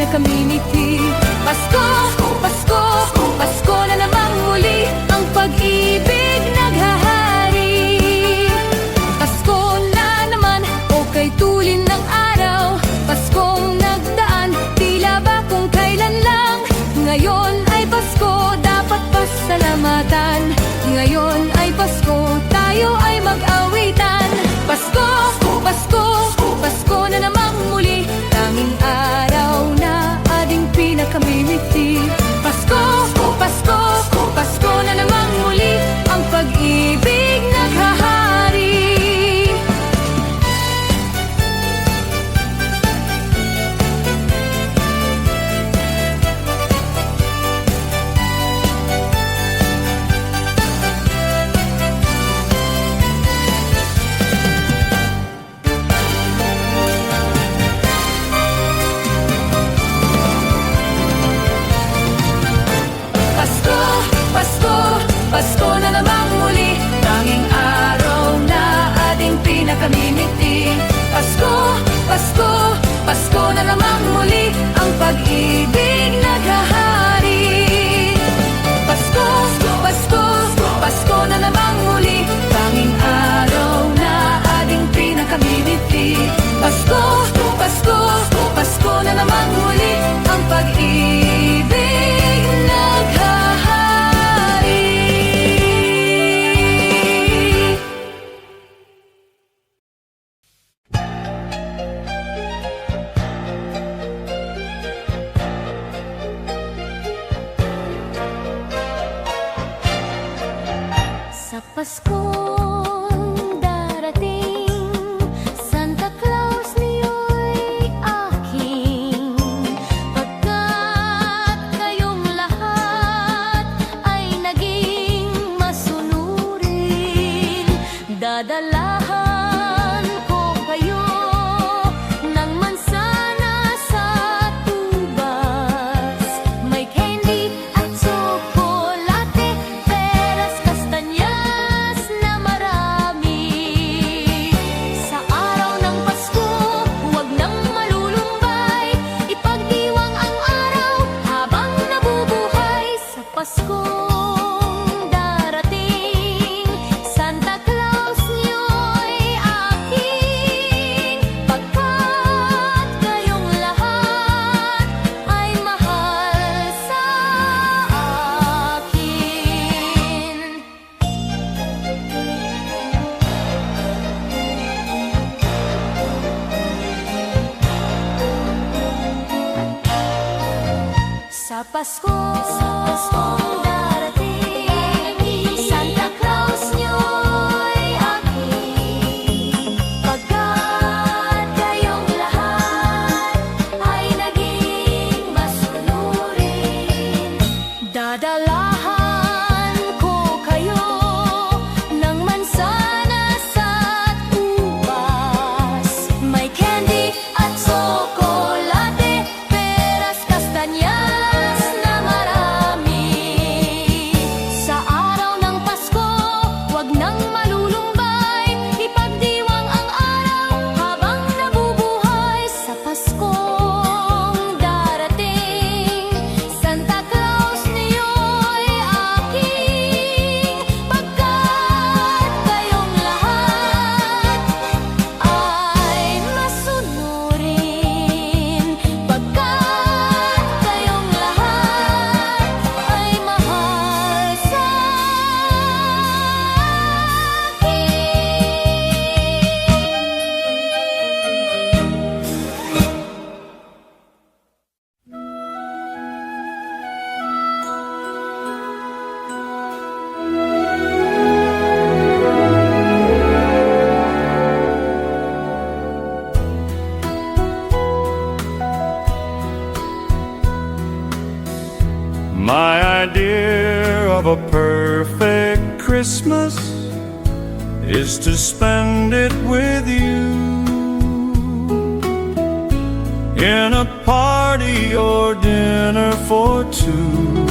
pinakamimiti. Pasko, Pasko, Pasko na namang muli, ang pag-ibig naghahari. Pasko na naman, okay tulin ng araw. Paskong nagdaan, tila ba kung kailan lang. Ngayon ay Pasko, dapat pasalamatan. Ngayon ay Pasko, tayo ay mag-awitan. Pasko, Pasko, Pasko na namang muli, tanging araw na ating pinakamimiti. Pasko, Pasko, Pasko na namang muli, ang pag-ibig naghahari. Pasko na namang muli, tanging araw na ating pinakamimiti. Pasko, Pasko, Pasko na namang muli, ang pag-ibig naghahari. Pasko, Pasko, Pasko na namang muli, tanging araw na ating pinakamimiti. Pasko, Pasko, Pasko na namang muli, ang pag-ibig naghahari. Sa Paskong darating, Santa Claus niyo'y aking. Pagkat kayong lahat ay naging masunurin, dadalahan ko kayo ng mansanas at ubas. May candy at tsokolate, peras, kastanyas na marami. Sa araw ng Pasko, huwag nang malulumbay, ipagdiwang ang araw habang nabubuhay. Sa Paskong darating, Santa Claus niyo'y aking. Pagkat kayong lahat ay mahal sa akin. Sa Paskong darating, Santa Claus niyo'y aking. Pagkat kayong lahat ay naging masunurin, dadalahan ko kayo ng mansanas at ubas. May candy at tsokolate, peras, kastanyas na marami. Sa araw ng Pasko, huwag nang malulumbay, ipagdiwang ang araw habang nabubuhay. Sa Paskong darating, Santa Claus niyo'y aking. Pagkat kayong lahat ay masunurin, pagkat kayong lahat ay mahal sa My idea of a perfect Christmas is to spend it with you, in a party or dinner for two.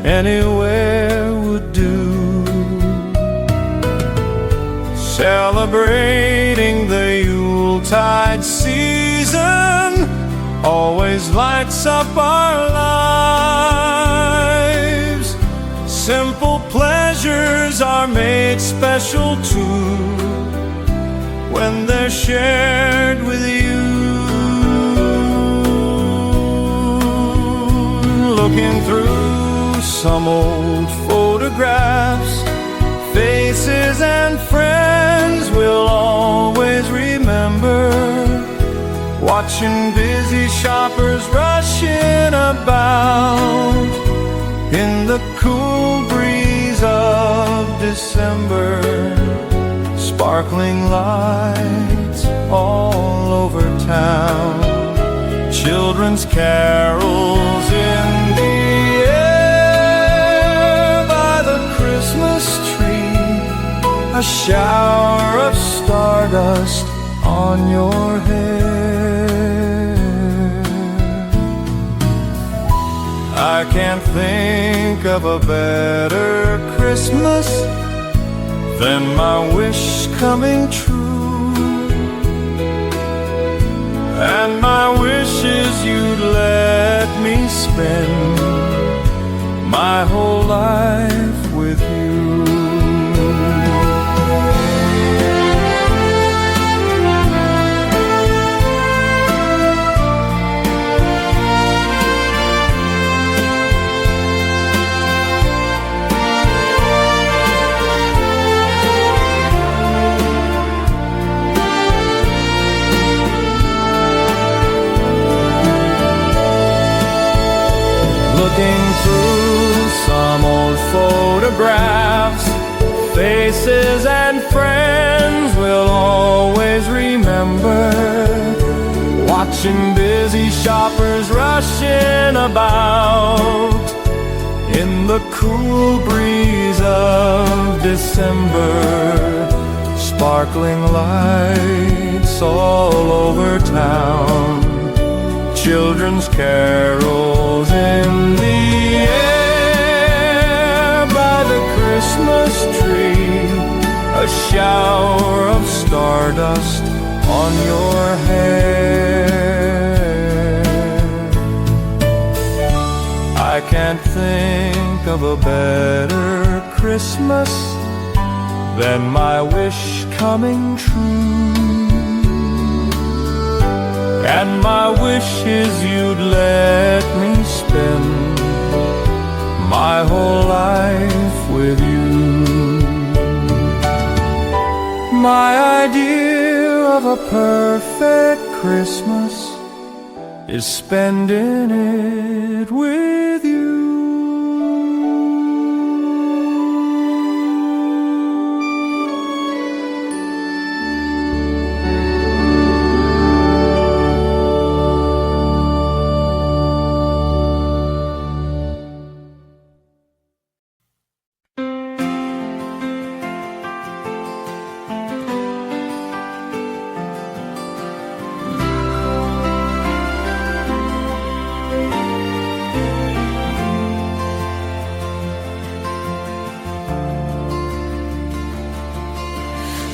Anywhere would do. Celebrating the Yuletide season, always always lights up our lives. Simple pleasures are made special too when they're shared with you. Looking through some old photographs, faces and friends we'll always remember. Watching busy shoppers rushing about in the cool breeze of December. Sparkling lights all over town, children's carols in the air by the Christmas tree, a shower of stardust on your hair. I can't think of a better Christmas than my wish coming true. And my wish is you'd let me spend my whole life with you. Looking through some old photographs, faces and friends we'll always remember. Watching busy shoppers rushing about in the cool breeze of December. Sparkling lights all over town, children's carols in the air by the Christmas tree, a shower of stardust on your hair. I can't think of a better Christmas than my wish coming true. And my wish is you'd let me spend my whole life with you. My idea of a perfect Christmas is spending it with you.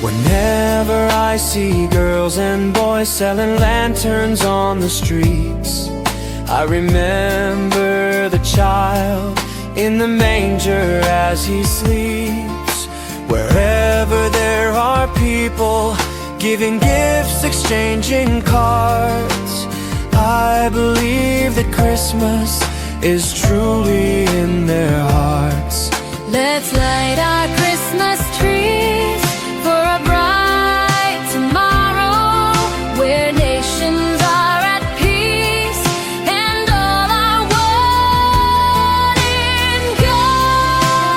Whenever I see girls and boys selling lanterns on the streets, I remember the child in the manger as he sleeps. Wherever there are people giving gifts, exchanging cards, I believe that Christmas is truly in their hearts. Let's light our Christmas trees for a bright tomorrow, where nations are at peace and all are one in God.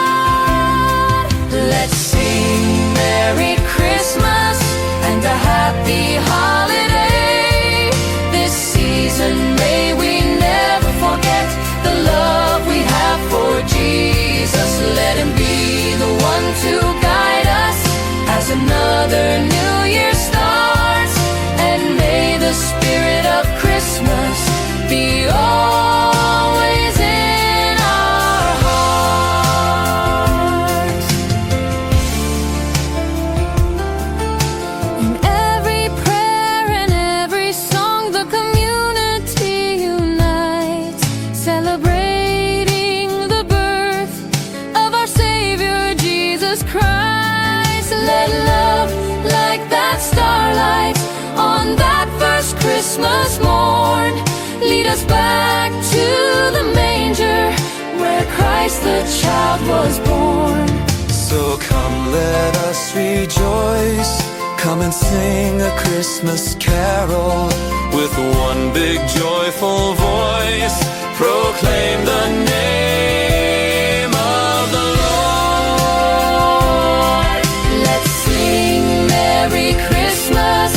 Let's sing Merry Christmas and a Happy Holiday. This season may we never forget the love we have for Jesus. Let him be the one to guide us child was born. So come let us rejoice, come and sing a Christmas carol. With one big joyful voice, proclaim the name of the Lord. Let's sing Merry Christmas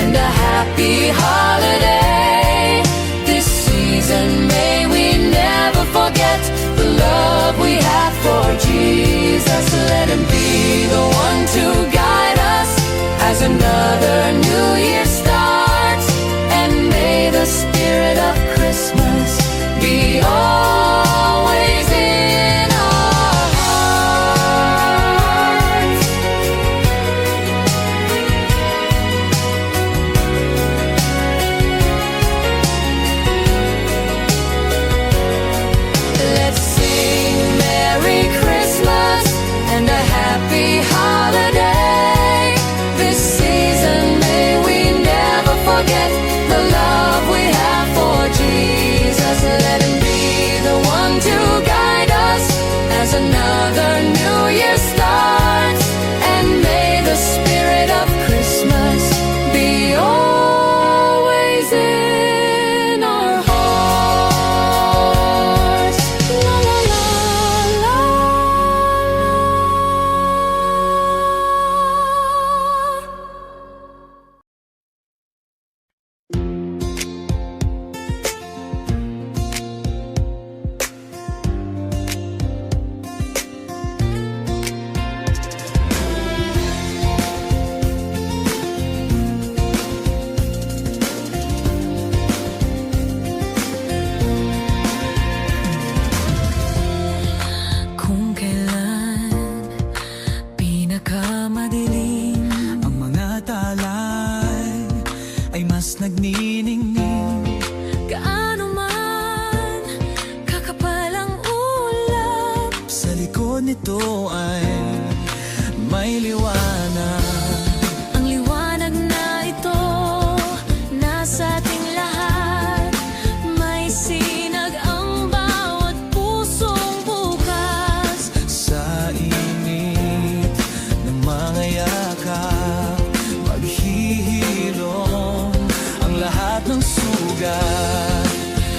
and a happy holiday. This season may we never forget the love we have for Jesus. Let him be the one to guide us as another new year starts. And may the spirit of Christmas be always in our hearts. Let's sing Merry Christmas and a happy holiday. This season may we never forget the love we have for Jesus. Let him be the one to guide us as another new year starts. And may the spirit of Christmas be always in our hearts. La la la la. Kung kailan pinakamadilim, Ang mga talay ay mas nagniningning. gaano man kakapal ang ulap, Sa likod nito ay may liwanag. ang liwanag na ito nasa ating lahat. May sinag ang bawat pusong bukas. Sa init ng mga yakap, maghihilom ang lahat ng sugat.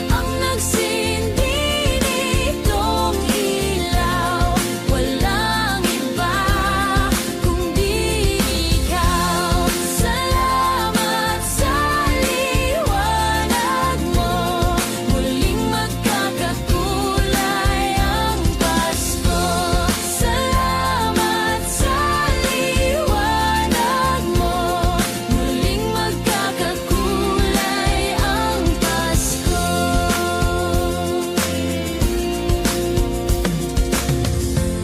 Ang nagsindi nitong ilaw, walang iba kundi ikaw. Salamat sa liwanag mo, muling magkakakulay ang Pasko. Salamat sa liwanag mo, muling magkakakulay ang Pasko.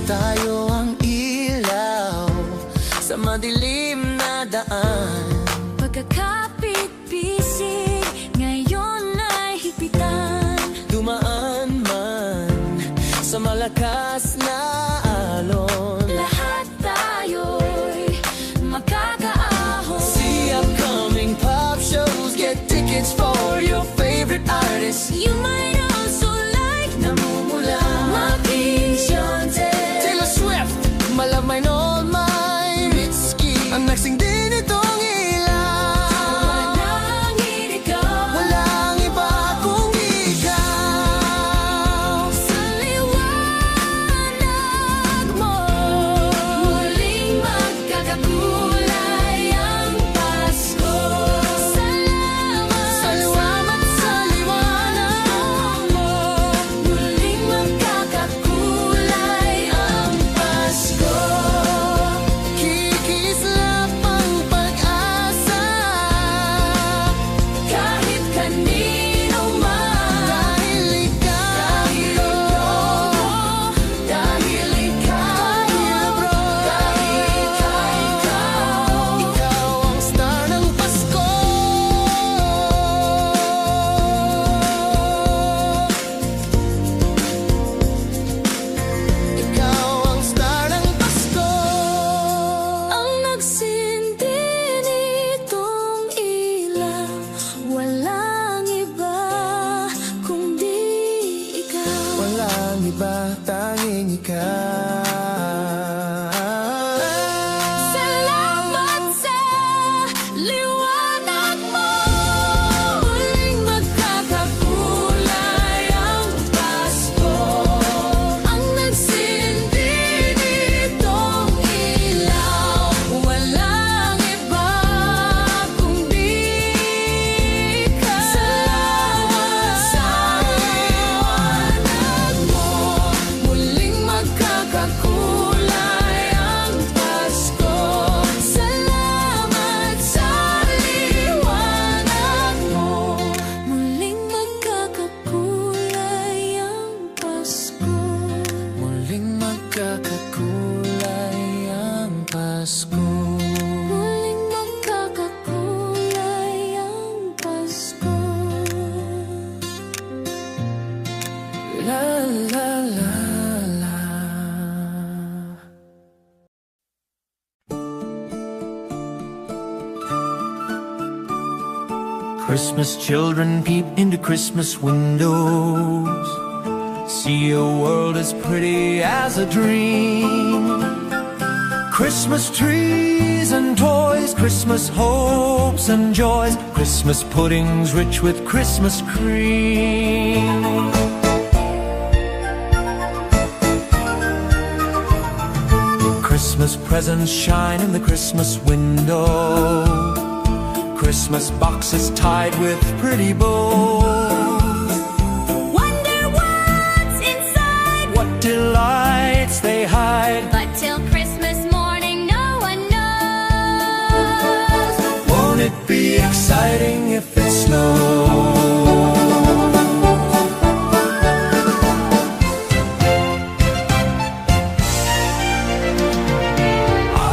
Tayo ang ilaw sa madilim na daan. Pagkakapit-bisig, ngayon ay higpitan. Dumaan man sa malakas na alon. Lahat tayo'y makakaahon. See upcoming pop shows, get tickets for your favorite artists. You might also like Namumula Mag-Enchanted. Taylor Swift, Malamay All My Mitski. Ang nagsindi nitong ilaw, Manangin ikaw walang iba kung ikaw. sa liwanag mo, muling magkakakulay ang Pasko. Salamat sa liwanag mo, muling magkakakulay ang Pasko. Kikislap ang pag-asa Kahit kanino man, dahil ikaw, dahil ikaw, ikaw ang star ng Pasko. Ikaw ang star ng Pasko. ang nagsindi nitong ilaw, walang iba kundi ikaw. Walang iba, tanging ka. Salamat sa liwanag mo. Muling magkakakulay ang Pasko. Ang nagsindi nitong ilaw, walang iba kundi ikaw. Salamat sa liwanag mo. Muling magkakakulay ang Pasko. Salamat sa liwanag mo. Muling magkakakulay ang Pasko. Muling magkakakulay ang Pasko. Muling magkakakulay ang Pasko. La la la la. Christmas children peep into Christmas windows, see a world as pretty as a dream. Christmas trees and toys, Christmas hopes and joys, Christmas puddings rich with Christmas cream. Christmas presents shine in the Christmas window, Christmas boxes tied with pretty bows. Wonder what's inside, What delights they hide. but till Christmas morning no one knows. Won't it be exciting if it snows?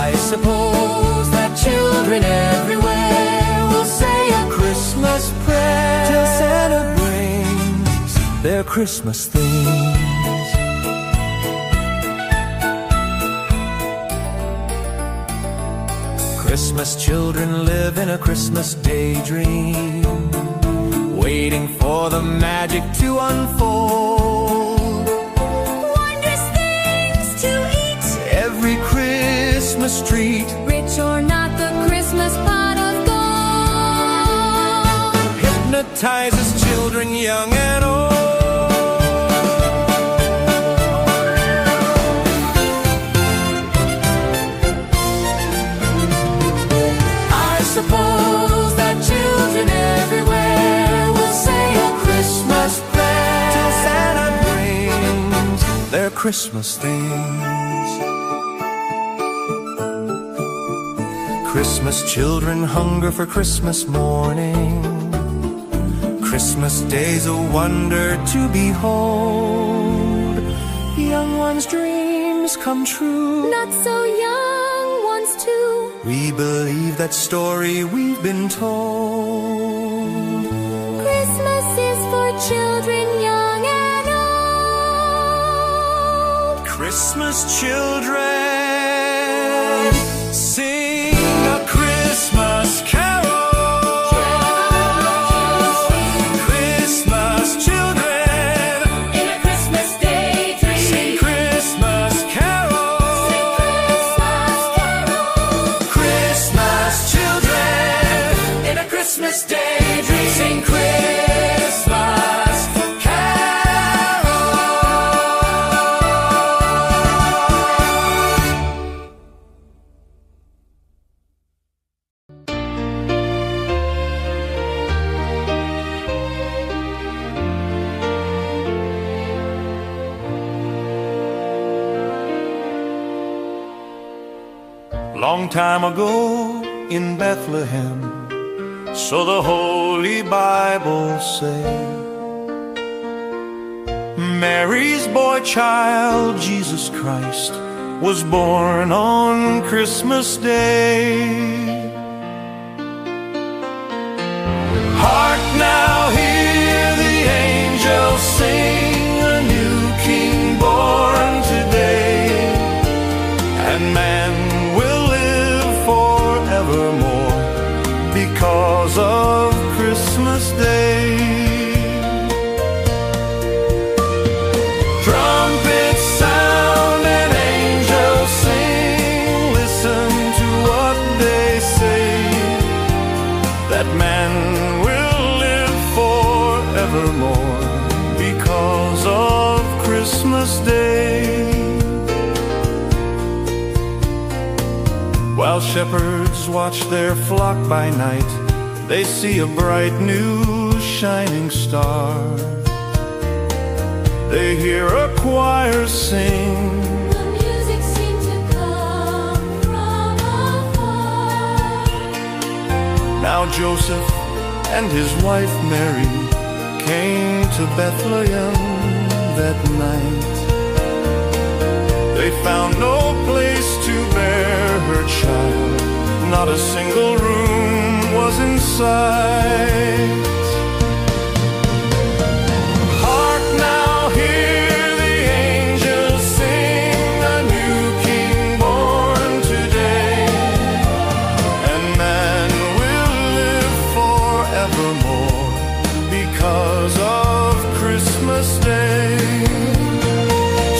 I suppose that children everywhere will say a Christmas prayer till Santa brings their Christmas things. Christmas children live in a Christmas daydream, waiting for the magic to unfold. Wondrous things to eat, Every Christmas treat rich or not, the Christmas pot of gold. hypnotizes children young and old. I suppose that children everywhere will say a Christmas prayer till Santa brings their Christmas things. Christmas children hunger for Christmas morning. Christmas day's a wonder to behold. Young ones' dreams come true. Not so young ones too. We believe that story we've been told. Christmas is for children young and old. Christmas children sing a Christmas carol. Christmas children In a Christmas daydream, sing Christmas carols. Christmas carol. Christmas children in a Christmas daydream sing Christmas carols. Long time ago in Bethlehem, so the Holy Bible say, Mary's boy child, Jesus Christ, was born on Christmas Day. Hark now, hear the angels sing, a new king born today, and man will live forevermore because of Christmas Day. Trumpets sound because of Christmas Day. While shepherds watch their flock by night, they see a bright new shining star. They hear a choir sing. The music seemed to come from afar. Now Joseph and his wife Mary came to Bethlehem that night. They found no place to bear her child, not a single room was in sight. Hark now, hear the angels sing, a new king born today, and man will live forevermore because of Christmas Day.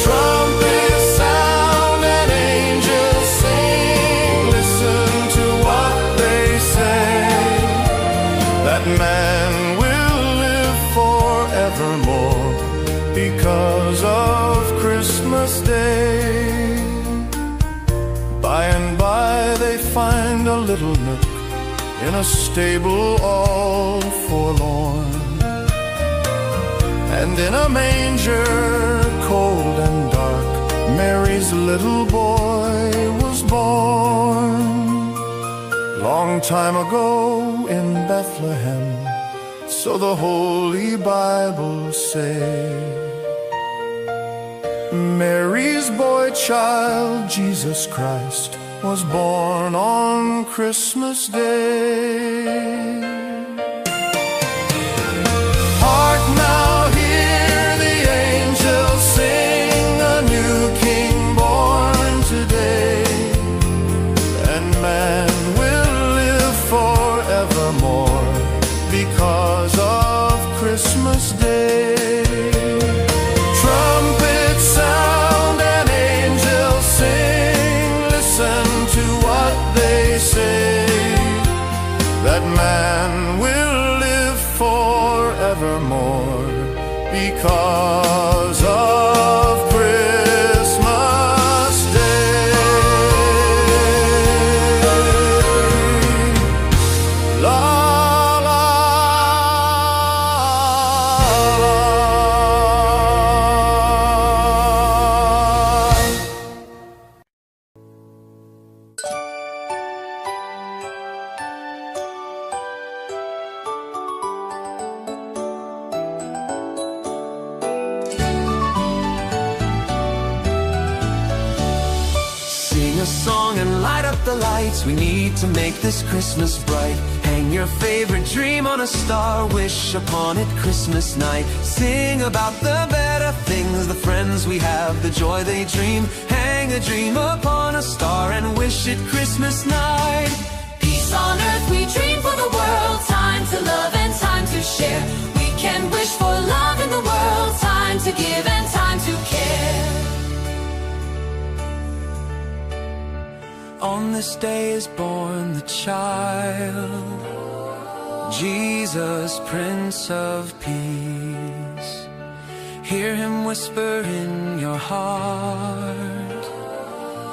Trumpets sound and angels sing, listen to what they say, that man will live forevermore because of Christmas Day. By and by they find a little nook in a stable all forlorn, and in a manger cold and dark, Mary's little boy was born. Long time ago in Bethlehem, so the Holy Bible say, Mary's boy child, Jesus Christ, was born on Christmas Day. Hark now, hear the angels sing, a new king born today, and man will live forevermore because of Christmas Day. Trumpets sound and angels sing, listen to what they say, that man will live forevermore because of Christmas Day. La la la. Sing a song and light up the lights. We need to make this Christmas bright. Hang your favorite dream on a star. Wish upon it Christmas night. Sing about the better things, the friends we have, the joy they dream. Hang a dream upon a star and wish it Christmas night. Peace on earth we dream for the world, time to love and time to share. We can wish for love in the world, time to give and time to care. On this day is born the child, Jesus, Prince of Peace. Hear him whisper in your heart,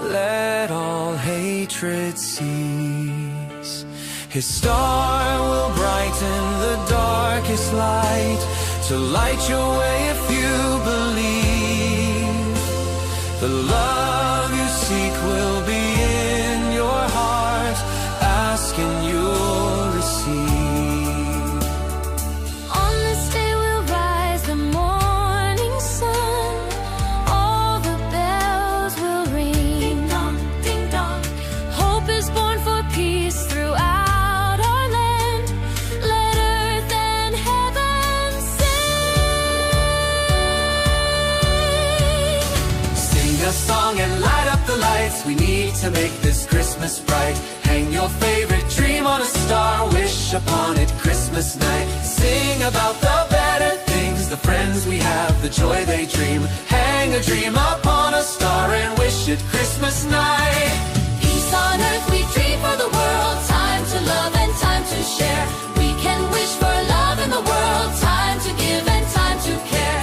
let all hatred cease. His star will brighten the darkest light, to light your way if you believe. The love you seek will be in your heart, ask and you'll receive. On this day will rise the morning sun, all the bells will ring. Ding dong, ding dong. Hope is born for peace throughout our land. Let earth and heaven sing. Sing a song and light up the lights. We need to make this Christmas bright. Hang your favorite dream on a star. Wish upon it Christmas night. Sing about the better things, the friends we have, the joy they dream. Hang a dream upon a star and wish it Christmas night. Peace on earth we dream for the world, time to love and time to share. We can wish for love in the world, time to give and time to care.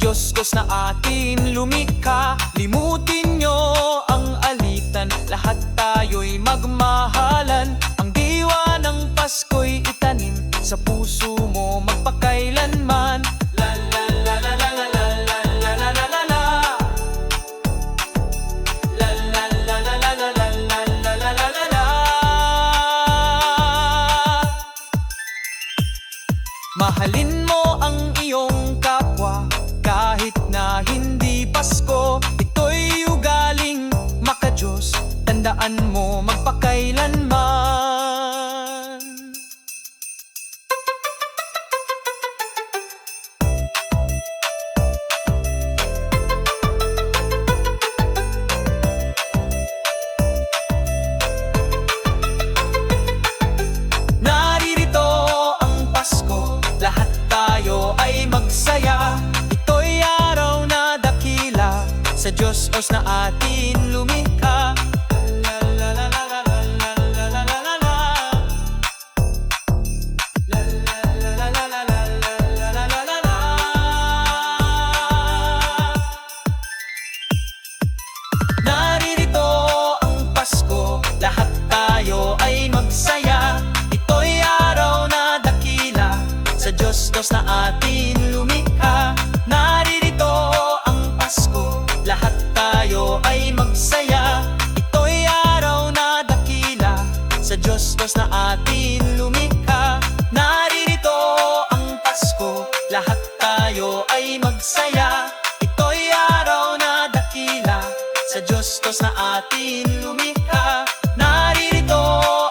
Diyos na atin lumikha. Limutin nyo ang alitan, lahat tayo'y magmahalan. Ang diwa ng Pasko'y itanim sa puso mo magpakailanman. La la la la la la la la la la la la la. La la la la la la la la la la la la la. Mahalin mo ang iyong kapwa kahit na hindi Pasko. Ito'y ugaling maka-Diyos, tandaan mo magpakailanman. Naririto ang Pasko, lahat tayo ay magsaya. Ito'y araw na dakila, sa Diyos na atin lumikha. La la la la la la la la la la la la. La la la la la la la la la la la la. Naririto ang Pasko, lahat tayo ay magsaya. Ito'y araw na dakila, sa Diyos na atin lumikha. Naririto ang Pasko, lahat tayo ay magsaya. Ito'y araw na dakila, sa Diyos na atin lumikha. Naririto ang Pasko, lahat tayo ay magsaya. Ito'y araw na dakila, sa Diyos na atin lumikha. Naririto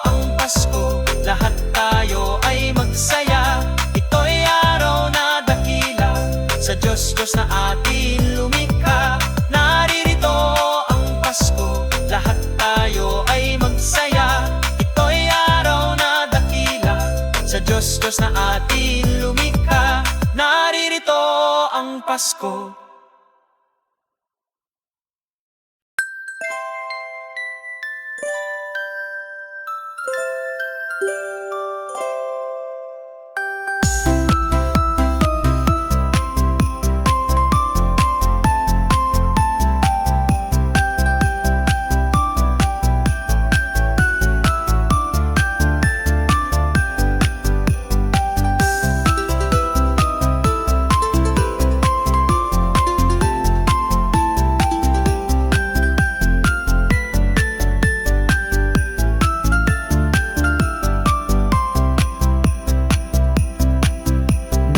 ang Pasko, lahat tayo ay magsaya. Ito'y araw na dakila, sa Diyos na atin lumikha. Naririto ang Pasko, lahat tayo ay magsaya. Ito'y araw na dakila, sa Diyos na atin lumikha. Naririto ang Pasko.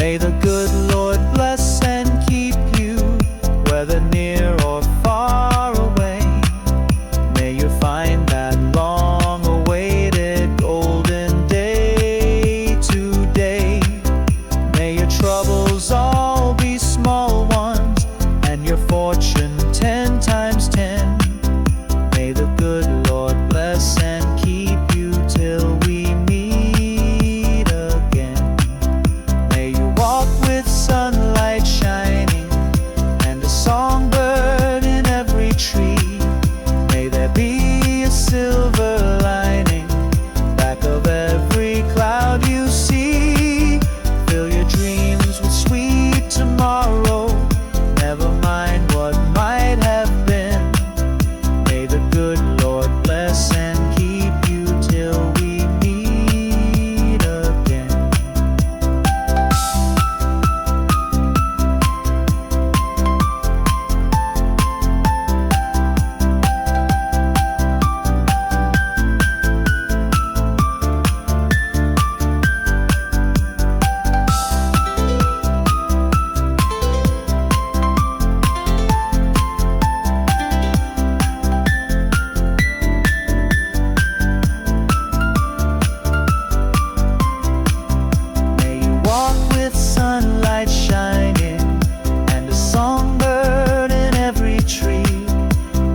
May the good Lord bless and keep you, whether near or far away. May you find that long-awaited golden day today. May your troubles all be small ones, and your fortune 10 times 10. May the good Lord bless and keep you till we meet again. May you walk with sunlight shining and a songbird in every tree. May there be a silver lining back of every cloud you see. Fill your dreams with sweet tomorrow, never mind what might have been. May the good Lord bless and keep you till we meet again. May you walk with sunlight shining and a songbird in every tree.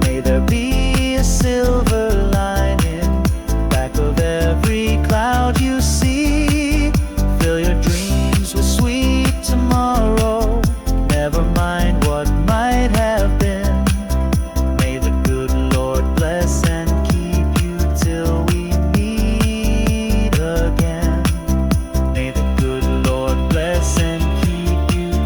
May there be a silver lining back of every cloud you see. Fill your dreams with sweet tomorrow, never mind what might have been. May the good Lord bless and keep you till we meet again. May the good Lord bless and keep you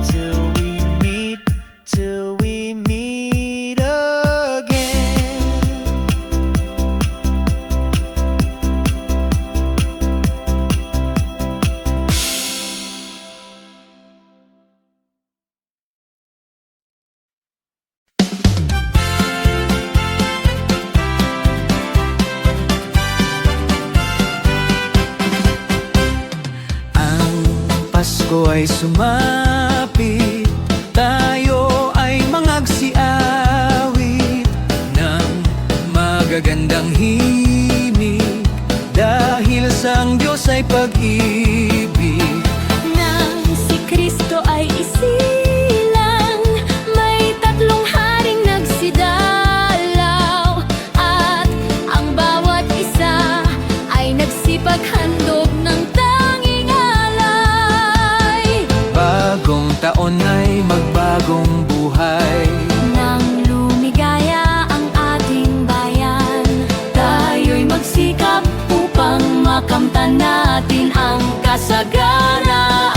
Pasko ay sumapit, tayo ay mangagsiawit ng magagandang himig, dahil sa ang Diyos ay pag-ibig. Nang si Kristo ay isilang, may tatlong haring nagsidalaw, at ang bawat isa ay nagsipaghandog ng tanging alay. Bagong taon ay magbagong buhay, Nang lumigaya ang ating bayan, tayo'y magsikap upang makamtan natin ang kasaganaan.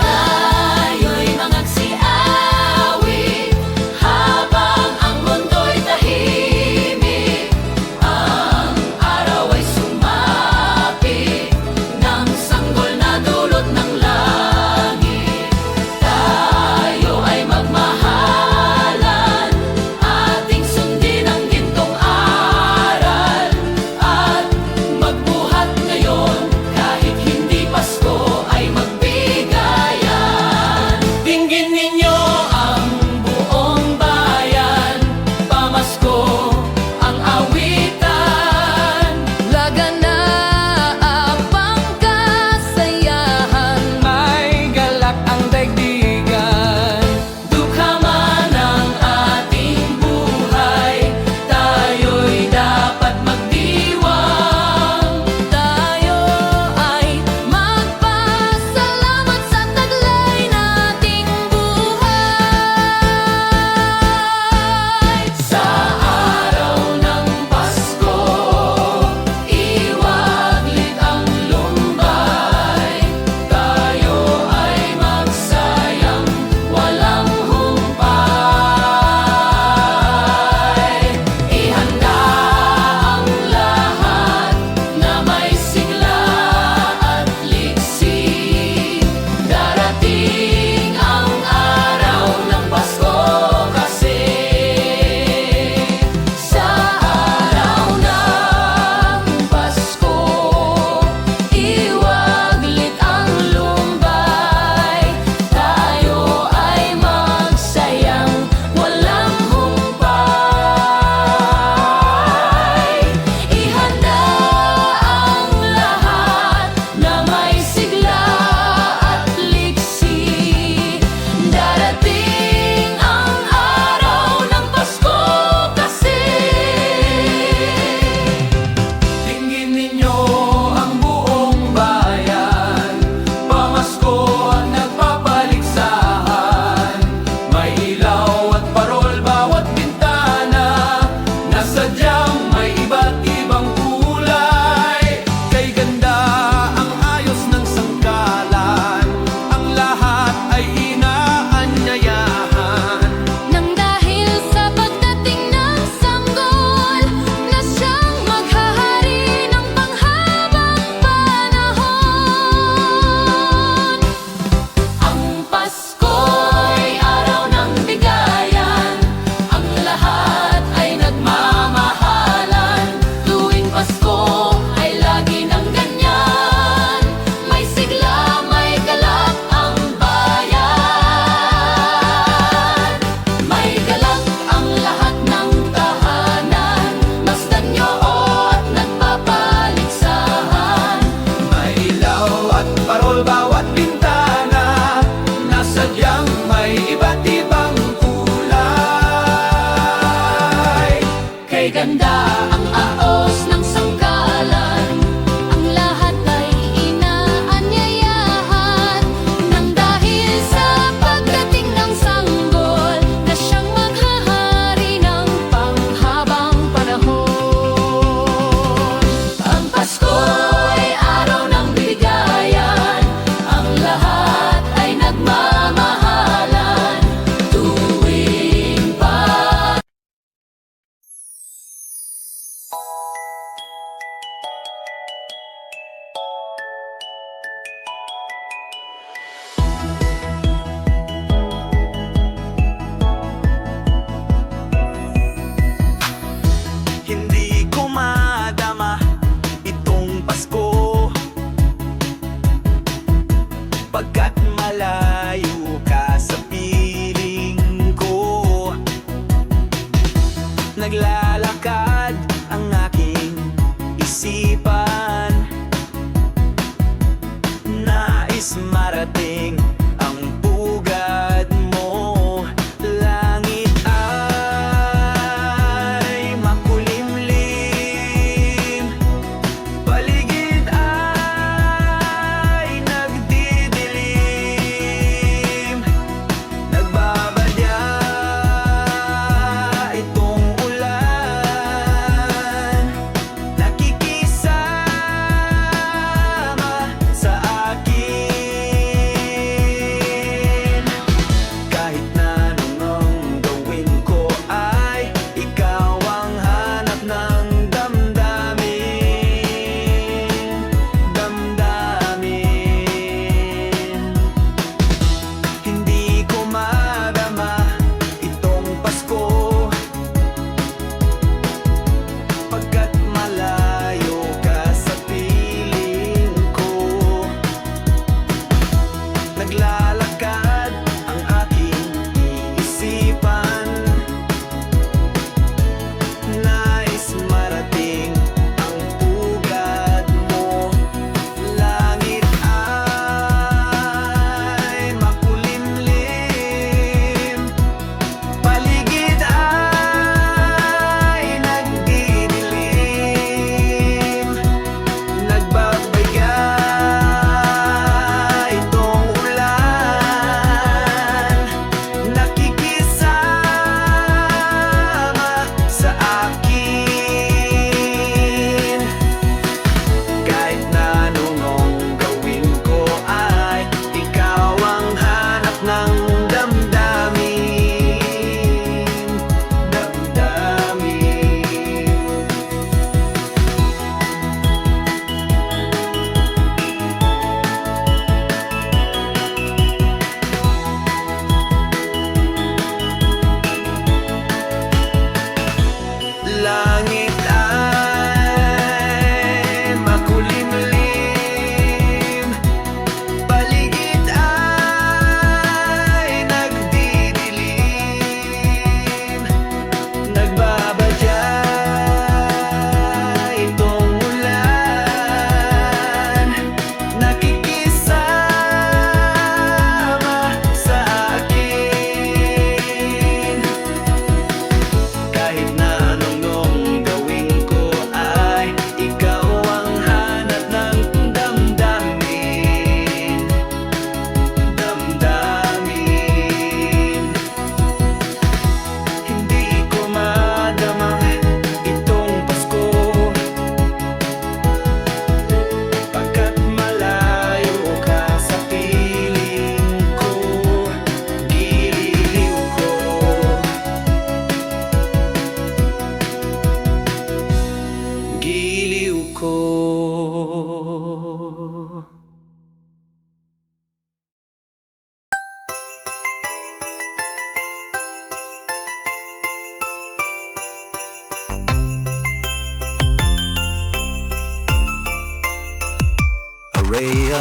Tayo'y mangagsiawit habang ang mundo'y tahimik. Ang araw ay sumapit ng sanggol na dulot ng langit.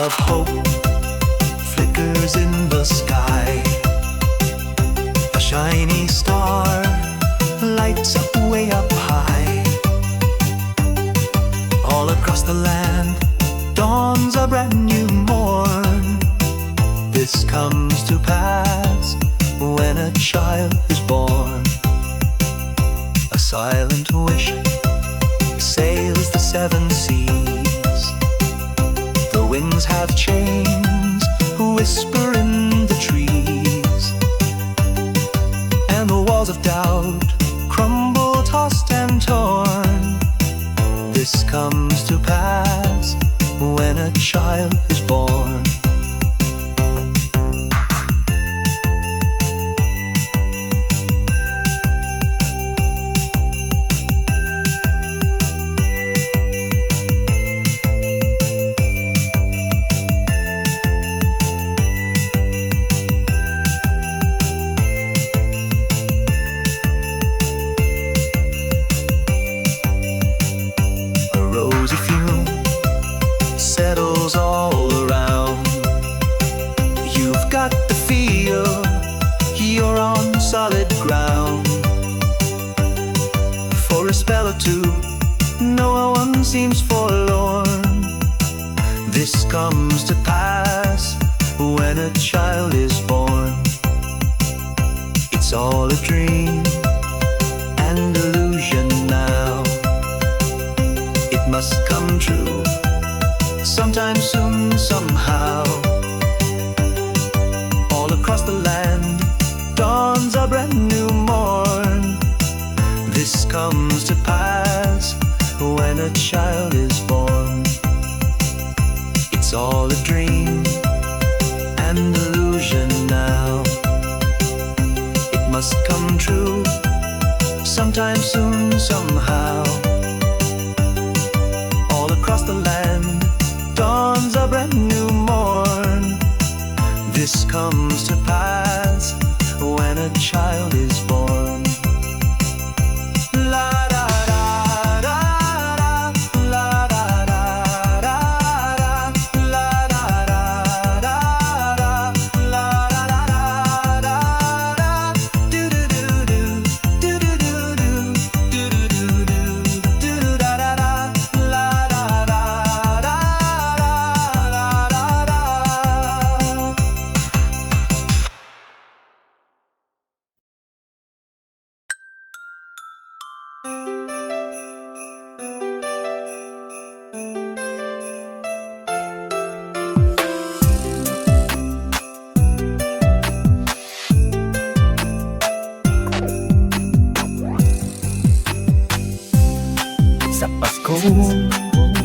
of hope flickers in the sky. A shiny star lights up way up high. All across the land dawns a brand new morn. This comes to pass when a child is born. A silent wish sails the seven seas. The winds have chains, whisper in the trees, and the walls of doubt crumble, tossed and torn. This comes to pass when a child is born. Rosy fume settles all around. You've got to feel you're on solid ground. For a spell or two, no one seems forlorn. This comes to pass when a child is born. It's all a dream and illusion now. It must come true sometime soon, somehow. All across the land dawns a brand new morn. This comes to pass when a child is born. It's all a dream and illusion now. It must come true sometime soon, somehow. All across the land dawns a brand new morn. This comes to pass when a child is born. La da da da da, la da da da da, la da da da da, la da da da da, do do do do, do do do do, do do do do, do da da da, la da da da da da da da. Sa Pasko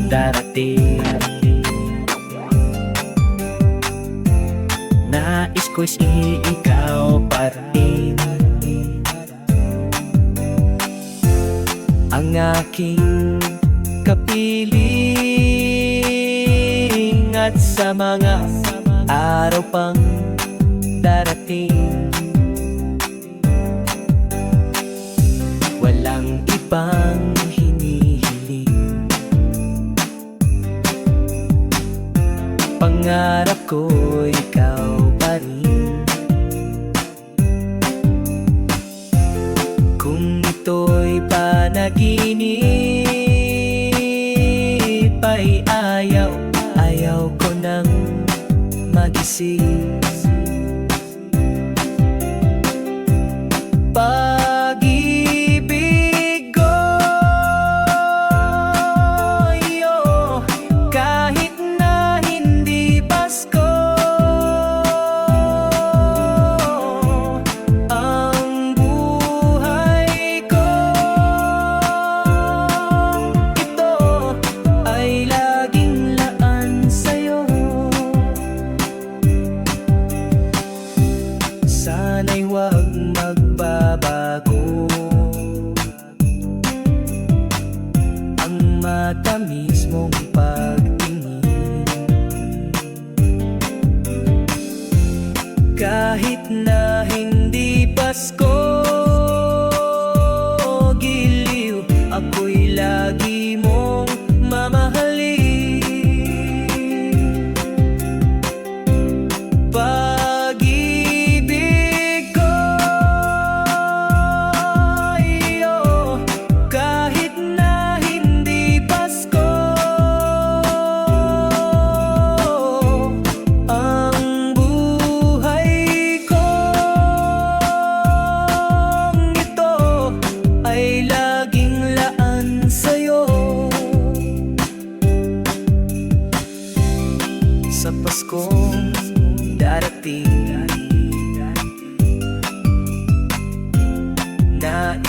darating, nais ko'y ikaw pa rin. Ang aking kapiling, at sa mga araw pang darating, walang ibang hinihiling. Pangarap ko ikaw pa rin. Kung ito'y panaginip, ay ayaw ko nang magising. Pag-ibig ko, kahit na hindi Pasko, ang buhay ko, ito ay laging laan sa'yo. Sana'y huwag magbabago ang matamis mong pagtingin. Kahit na hindi Pasko, giliw, ako'y lagi mong mamahalin.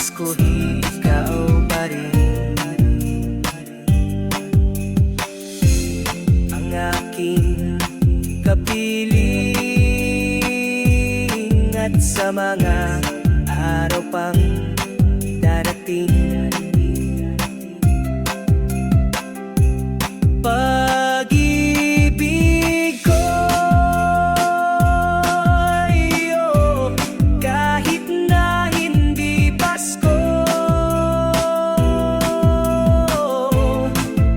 Pasko ikaw pa rin ang aking kapiling, at sa mga araw pang darating, pag-ibig ko iyo, kahit na hindi Pasko.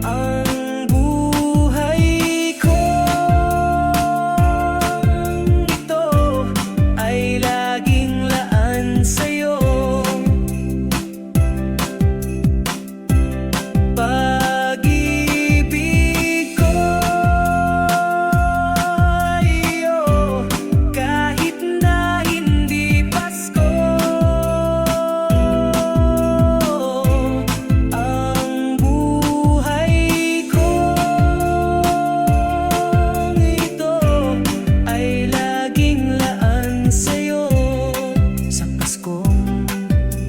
Ang buhay ko ito ay laging laan sa'yo. Pag-ibig ko iyo, kahit na hindi Pasko. Ang buhay ko ito ay laging laan sa'yo. Sa Paskong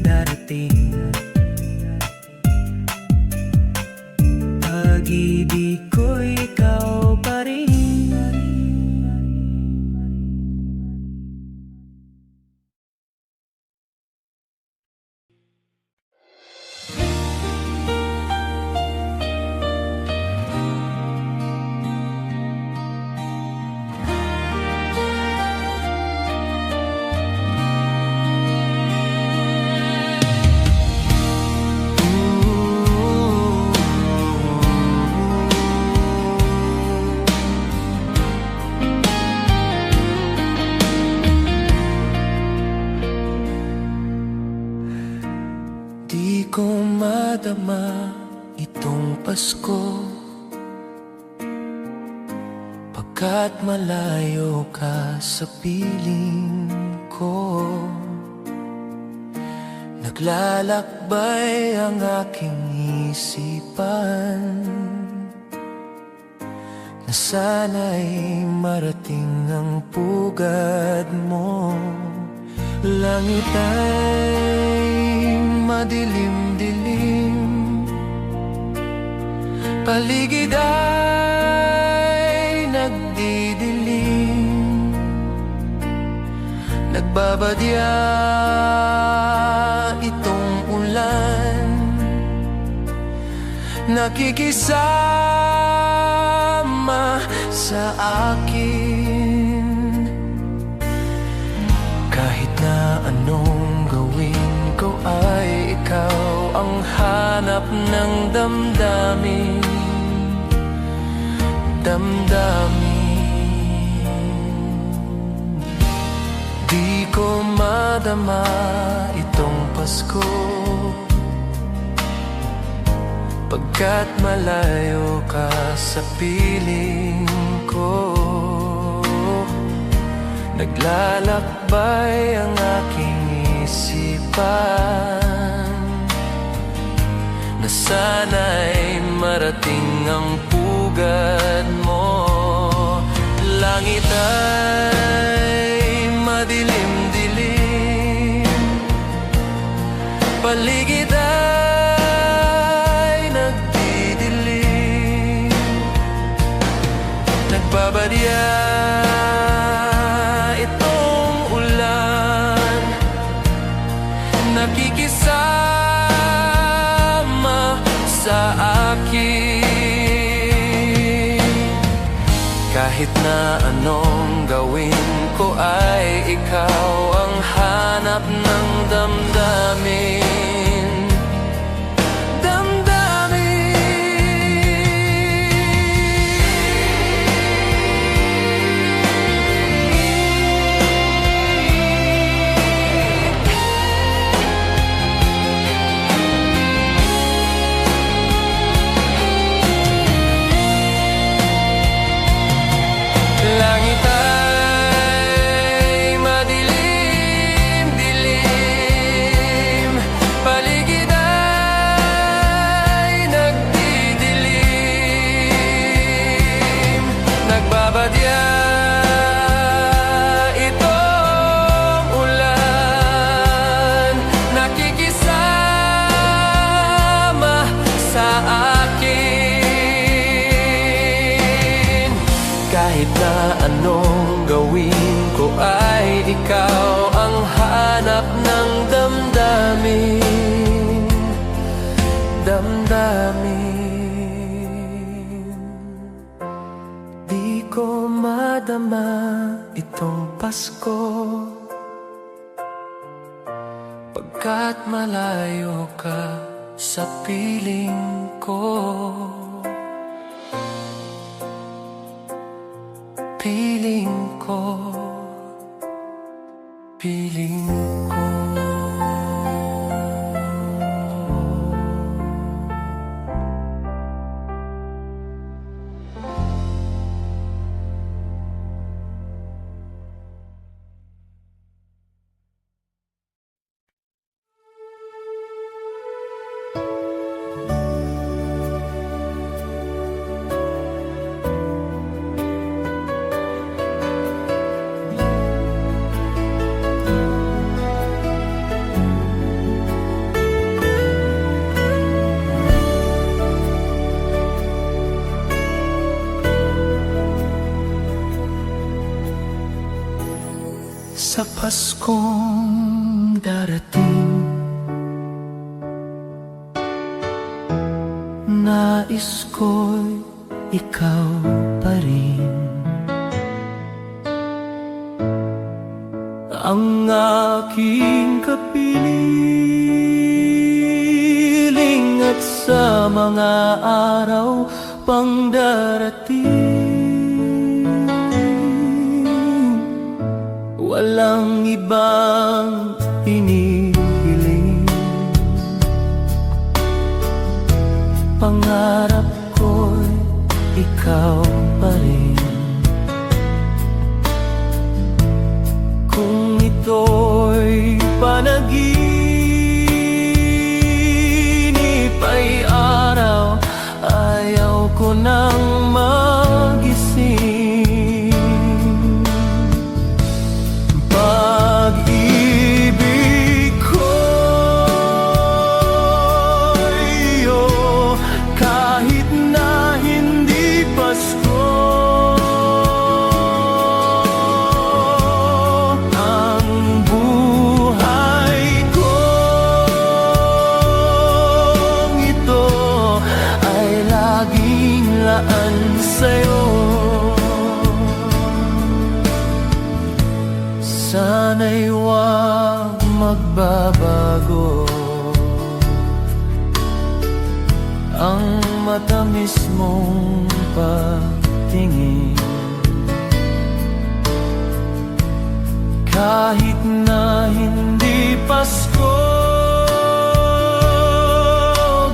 darating, pag-ibig ko ikaw pa rin. Di ko madama itong Pasko, pagkat malayo ka sa piling ko. Naglalakbay ang aking isipan na sana'y marating ang pugad mo. Langit ay madilim-dilim, paligid ay nagdidilim, nagbabadya itong ulan, nakikisama sa akin. Kahit na anong gawin ko ay ikaw ang hanap ng damdamin. Di ko madama itong Pasko, pagkat malayo ka sa piling ko. Naglalakbay ang aking isipan na sana'y marating ang pugad mo. Langit ay madilim-dilim, paligid ay nagdidilim, nagbabadya itong ulan, nakikisama sa akin. Kahit na anong gawin ko ay ikaw ang hanap ng damdamin. Langit ay madilim-dilim, ikaw ang hanap ng damdamin. Di ko madama itong Pasko, pagkat malayo ka sa piling ko. Piling ko. Sa Paskong darating, nais ko'y ikaw pa rin ang aking kapiling, at sa mga araw pang darating walang ibang hinihiling. Pangarap ko'y ikaw pa rin. Kung ito'y panaginip ay araw, ayaw ko nang magising. Pag-ibig ko'y iyo, kahit na hindi Pasko. Ang buhay kong ito ay laging laan sa'yo. Sana'y huwag magbabago ang matamis mong pagtingin. Kahit na hindi Pasko,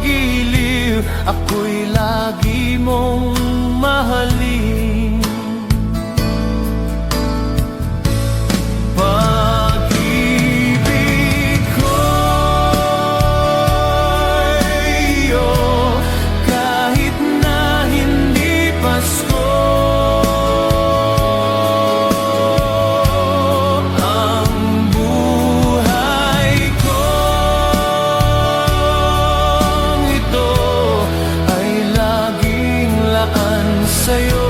giliw, ako'y lagi mong mahalin. Pag-ibig ko'y iyo, kahit na hindi Pasko. Ang buhay kong ito ay laging laan sa'yo.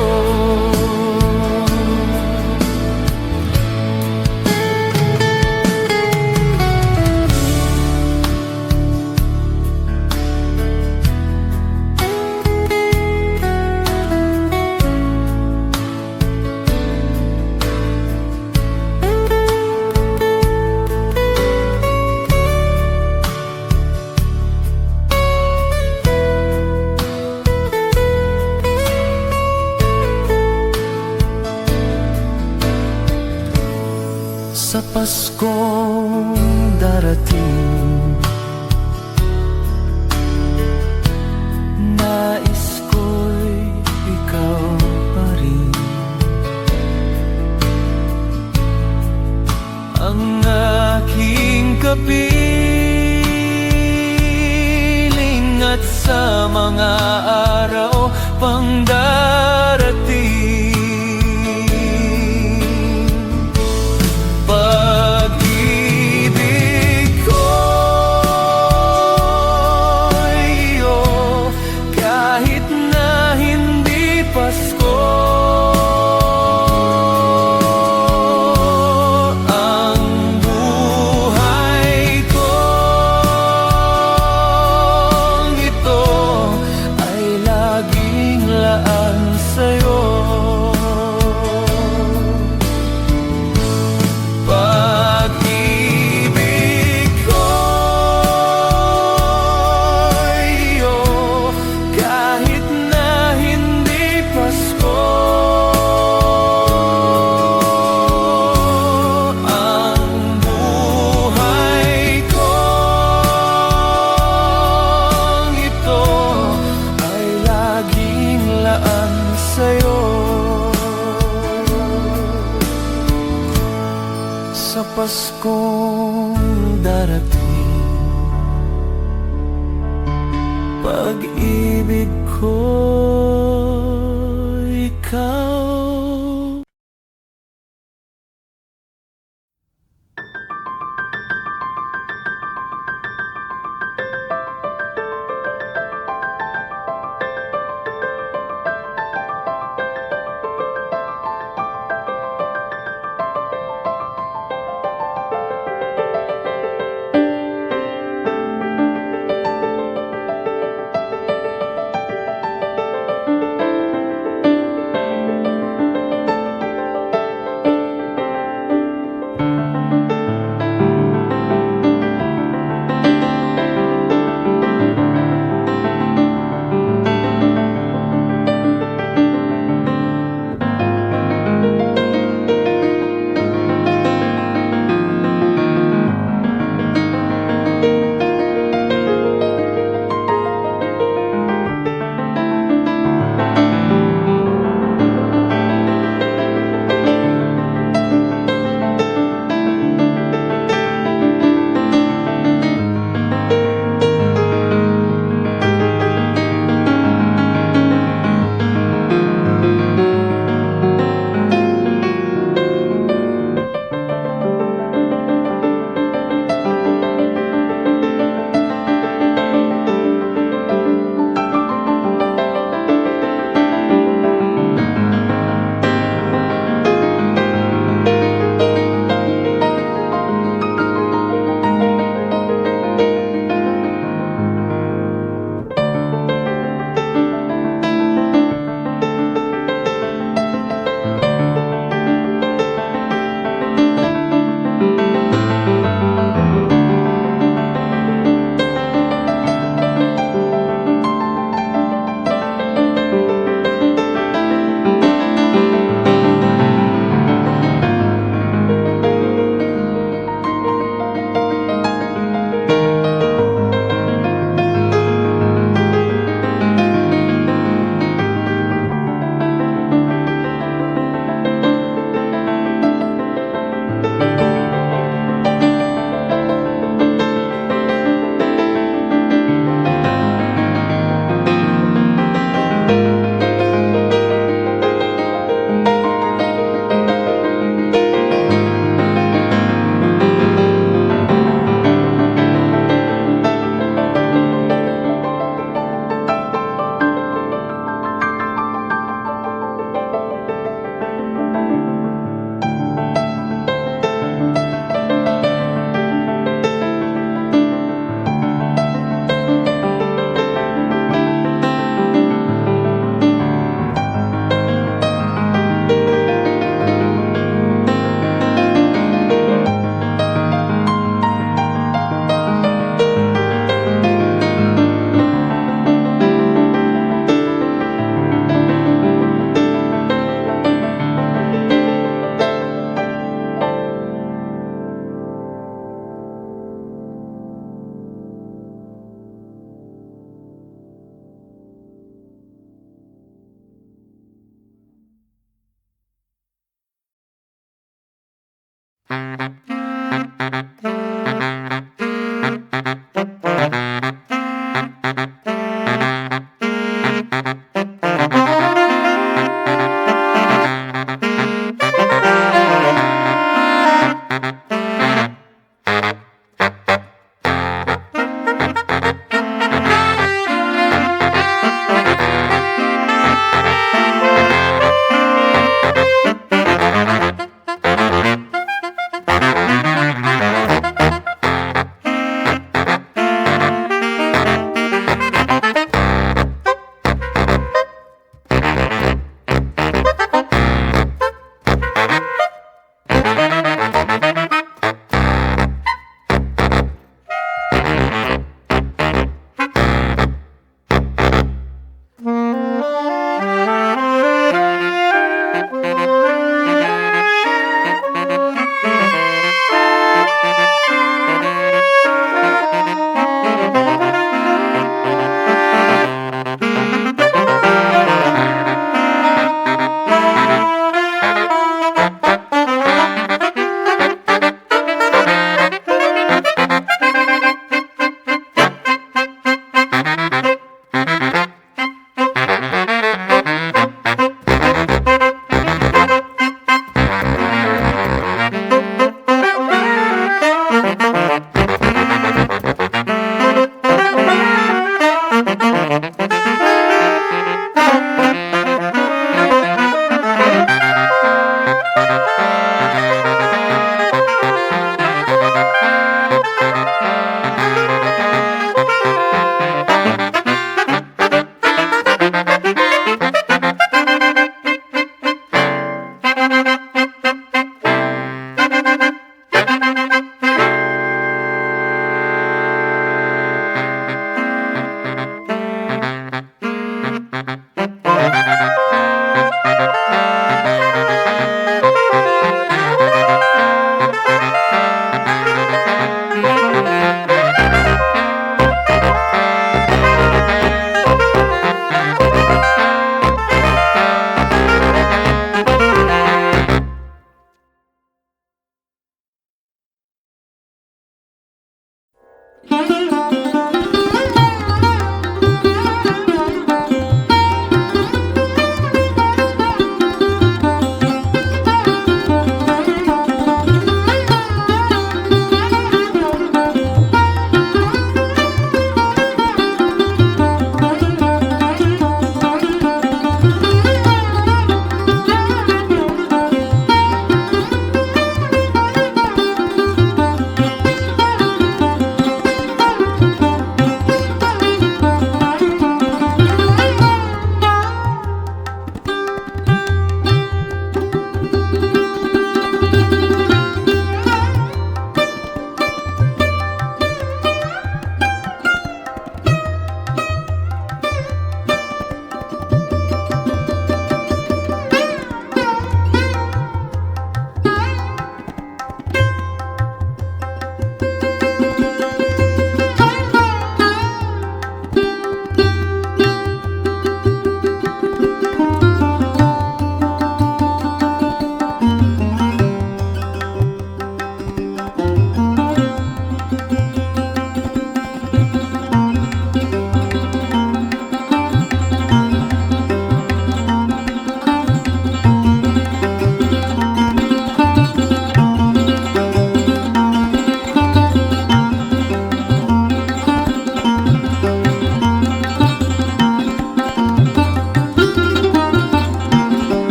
Sa Paskong darating, nais ko'y ikaw pa rin ang aking kapiling, at sa mga araw pang darating pag-ibig ko'y iyo, kahit na hindi Pasko. sa Paskong darating. Pag-ibig ko, ikaw.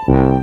you.